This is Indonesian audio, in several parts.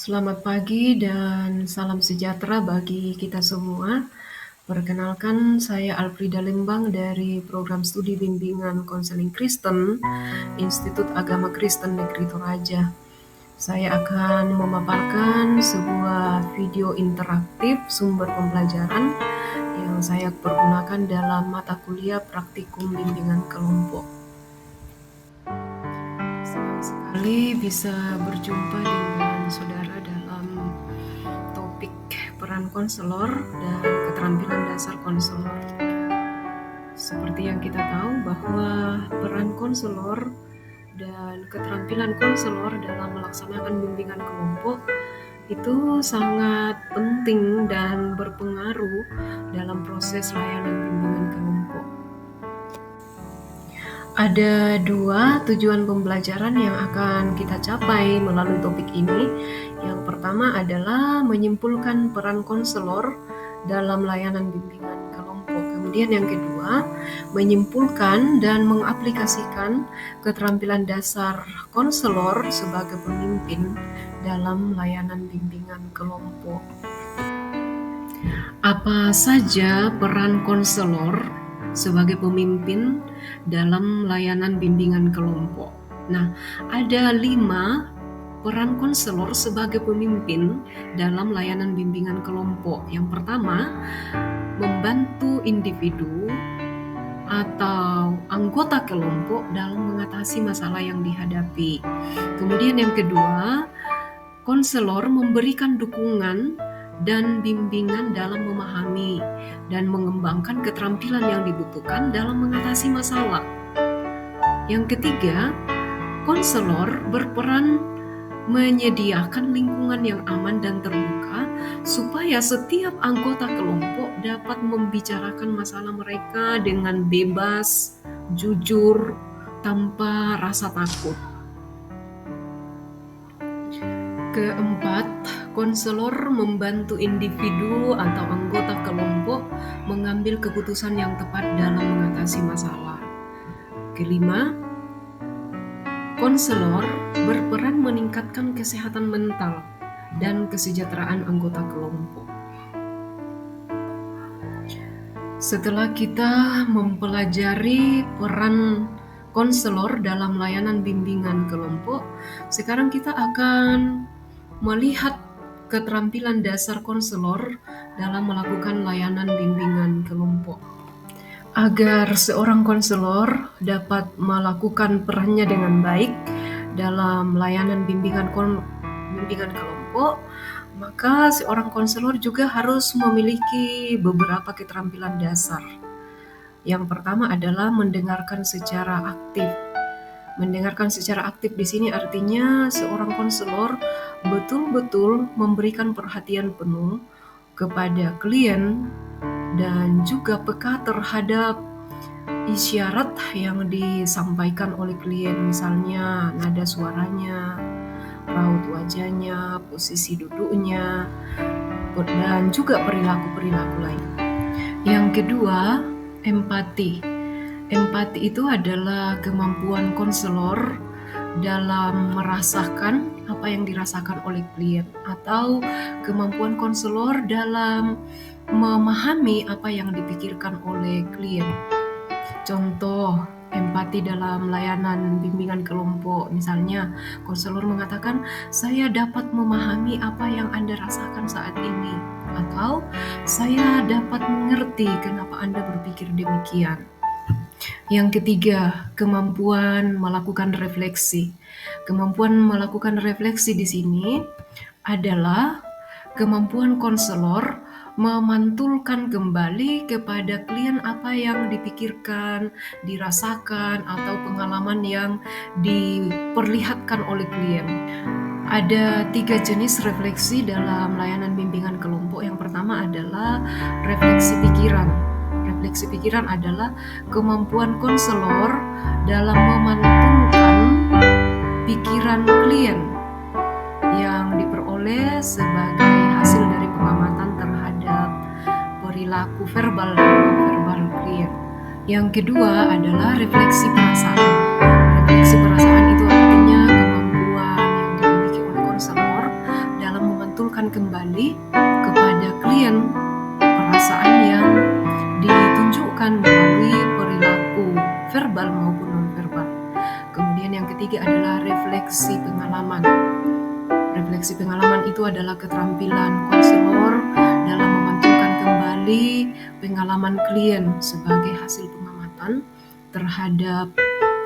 Selamat pagi dan salam sejahtera bagi kita semua. Perkenalkan, saya Alfrida Lembang dari Program Studi Bimbingan Konseling Kristen, Institut Agama Kristen Negeri Toraja. Saya akan memaparkan sebuah video interaktif sumber pembelajaran yang saya pergunakan dalam mata kuliah praktikum bimbingan kelompok. Senang sekali bisa berjumpa dengan saudara dalam topik peran konselor dan keterampilan dasar konselor. Seperti yang kita tahu bahwa peran konselor dan keterampilan konselor dalam melaksanakan bimbingan kelompok itu sangat penting dan berpengaruh dalam proses layanan bimbingan kelompok. Ada dua tujuan pembelajaran yang akan kita capai melalui topik ini. Yang pertama adalah menyimpulkan peran konselor dalam layanan bimbingan kelompok. Kemudian yang kedua, menyimpulkan dan mengaplikasikan keterampilan dasar konselor sebagai pemimpin dalam layanan bimbingan kelompok. Apa saja peran konselor sebagai pemimpin dalam layanan bimbingan kelompok? Nah, ada 5 peran konselor sebagai pemimpin dalam layanan bimbingan kelompok. Yang pertama, membantu individu atau anggota kelompok dalam mengatasi masalah yang dihadapi. Kemudian yang kedua, konselor memberikan dukungan dan bimbingan dalam memahami dan mengembangkan keterampilan yang dibutuhkan dalam mengatasi masalah. Yang ketiga, konselor berperan menyediakan lingkungan yang aman dan terbuka supaya setiap anggota kelompok dapat membicarakan masalah mereka dengan bebas, jujur, tanpa rasa takut. Keempat, konselor membantu individu atau anggota kelompok mengambil keputusan yang tepat dalam mengatasi masalah. Kelima, konselor berperan meningkatkan kesehatan mental dan kesejahteraan anggota kelompok. Setelah kita mempelajari peran konselor dalam layanan bimbingan kelompok, sekarang kita akan melihat keterampilan dasar konselor dalam melakukan layanan bimbingan kelompok. Agar seorang konselor dapat melakukan perannya dengan baik dalam layanan bimbingan kelompok, maka seorang konselor juga harus memiliki beberapa keterampilan dasar. Yang pertama adalah mendengarkan secara aktif. Mendengarkan secara aktif di sini artinya seorang konselor betul-betul memberikan perhatian penuh kepada klien dan juga peka terhadap isyarat yang disampaikan oleh klien, misalnya nada suaranya, raut wajahnya, posisi duduknya, dan juga perilaku-perilaku lain. Yang kedua, empati. Empati itu adalah kemampuan konselor dalam merasakan apa yang dirasakan oleh klien, atau kemampuan konselor dalam memahami apa yang dipikirkan oleh klien. Contoh empati dalam layanan bimbingan kelompok, misalnya konselor mengatakan, saya dapat memahami apa yang Anda rasakan saat ini, atau saya dapat mengerti kenapa Anda berpikir demikian. Yang ketiga, kemampuan melakukan refleksi. Kemampuan melakukan refleksi di sini adalah kemampuan konselor memantulkan kembali kepada klien apa yang dipikirkan, dirasakan, atau pengalaman yang diperlihatkan oleh klien. Ada 3 jenis refleksi dalam layanan bimbingan kelompok. Yang pertama adalah refleksi pikiran. Refleksi pikiran adalah kemampuan konselor dalam memantulkan pikiran klien yang diperoleh sebagai hasil dari pengamatan terhadap perilaku verbal dan non-verbal klien. Yang kedua adalah refleksi perasaan. Refleksi perasaan itu artinya kemampuan yang dimiliki oleh konselor dalam kembali kepada klien perasaan yang ditunjukkan melalui perilaku verbal maupun non-verbal. Kemudian yang ketiga adalah refleksi pengalaman. Refleksi pengalaman itu adalah keterampilan konselor dalam memantukan kembali pengalaman klien sebagai hasil pengamatan terhadap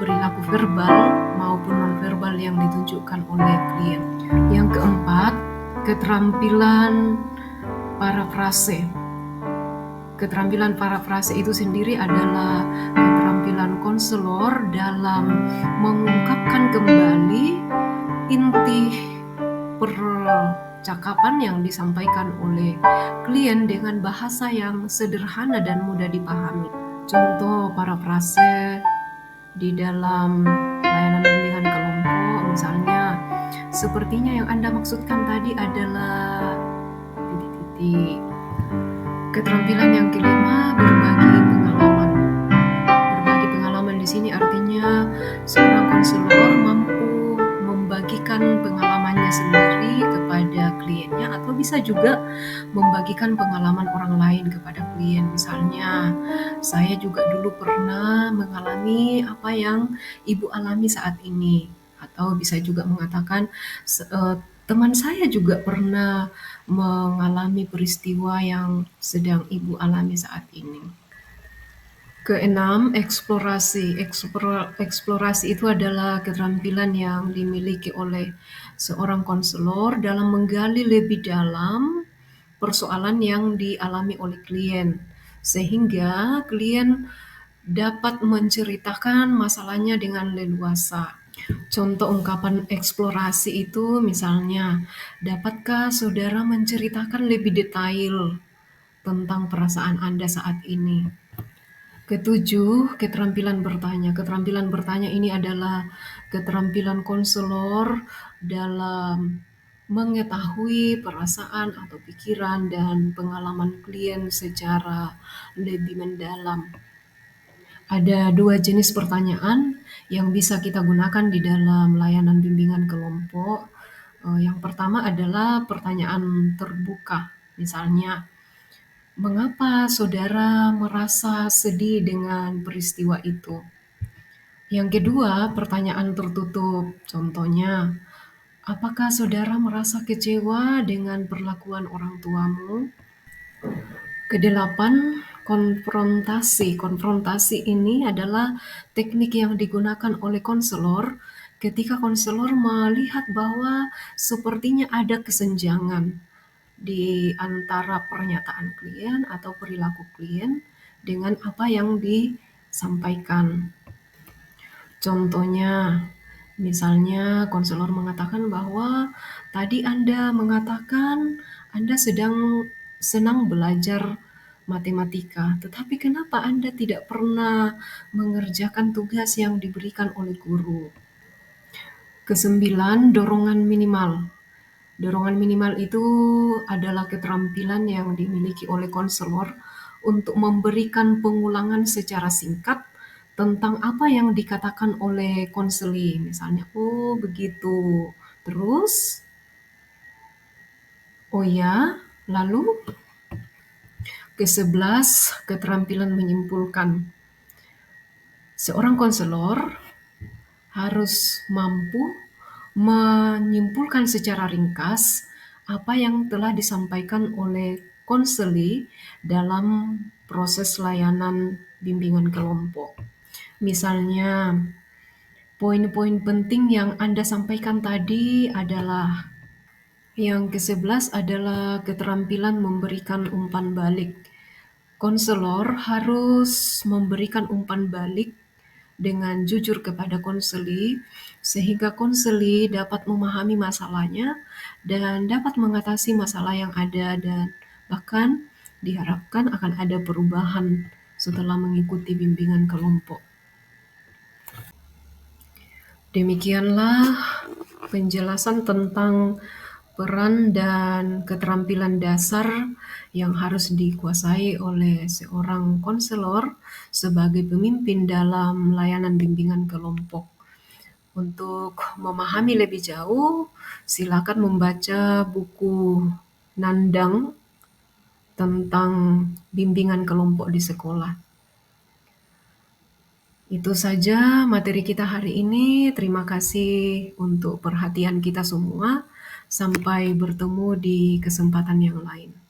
perilaku verbal maupun non-verbal yang ditunjukkan oleh klien. Yang keempat, keterampilan parafrase. Keterampilan parafrase itu sendiri adalah keterampilan konselor dalam mengungkapkan kembali inti percakapan yang disampaikan oleh klien dengan bahasa yang sederhana dan mudah dipahami. Contoh parafrase di dalam layanan bimbingan kelompok misalnya, sepertinya yang Anda maksudkan tadi adalah titik-titik. Keterampilan yang kelima, berbagi pengalaman. Berbagi pengalaman di sini artinya seorang konselor mampu membagikan pengalamannya sendiri kepada kliennya atau bisa juga membagikan pengalaman orang lain kepada klien. Misalnya, saya juga dulu pernah mengalami apa yang Ibu alami saat ini. Atau bisa juga mengatakan, teman saya juga pernah mengalami peristiwa yang sedang Ibu alami saat ini. Keenam, eksplorasi. Eksplorasi itu adalah keterampilan yang dimiliki oleh seorang konselor dalam menggali lebih dalam persoalan yang dialami oleh klien, sehingga klien dapat menceritakan masalahnya dengan leluasa. Contoh ungkapan eksplorasi itu misalnya, dapatkah saudara menceritakan lebih detail tentang perasaan Anda saat ini? Ketujuh, keterampilan bertanya. Keterampilan bertanya ini adalah keterampilan konselor dalam mengetahui perasaan atau pikiran dan pengalaman klien secara lebih mendalam. Ada dua jenis pertanyaan yang bisa kita gunakan di dalam layanan bimbingan kelompok. Yang pertama adalah pertanyaan terbuka. Misalnya, mengapa saudara merasa sedih dengan peristiwa itu? Yang kedua, pertanyaan tertutup. Contohnya, apakah saudara merasa kecewa dengan perlakuan orang tuamu? Kedelapan, konfrontasi. Konfrontasi ini adalah teknik yang digunakan oleh konselor ketika konselor melihat bahwa sepertinya ada kesenjangan di antara pernyataan klien atau perilaku klien dengan apa yang disampaikan. Contohnya, misalnya konselor mengatakan bahwa tadi Anda mengatakan Anda sedang senang belajar matematika, tetapi kenapa Anda tidak pernah mengerjakan tugas yang diberikan oleh guru? Kesembilan, dorongan minimal. Dorongan minimal itu adalah keterampilan yang dimiliki oleh konselor untuk memberikan pengulangan secara singkat tentang apa yang dikatakan oleh konseli. Misalnya, oh begitu. Terus, oh ya, lalu ke-11, keterampilan menyimpulkan. Seorang konselor harus mampu menyimpulkan secara ringkas apa yang telah disampaikan oleh konseli dalam proses layanan bimbingan kelompok. Misalnya, poin-poin penting yang Anda sampaikan tadi adalah yang ke-11 adalah keterampilan memberikan umpan balik. Konselor harus memberikan umpan balik dengan jujur kepada konseli, sehingga konseli dapat memahami masalahnya dan dapat mengatasi masalah yang ada, dan bahkan diharapkan akan ada perubahan setelah mengikuti bimbingan kelompok. Demikianlah penjelasan tentang peran dan keterampilan dasar yang harus dikuasai oleh seorang konselor sebagai pemimpin dalam layanan bimbingan kelompok. Untuk memahami lebih jauh, silakan membaca buku Nandang tentang bimbingan kelompok di sekolah. Itu saja materi kita hari ini. Terima kasih untuk perhatian kita semua. Sampai bertemu di kesempatan yang lain.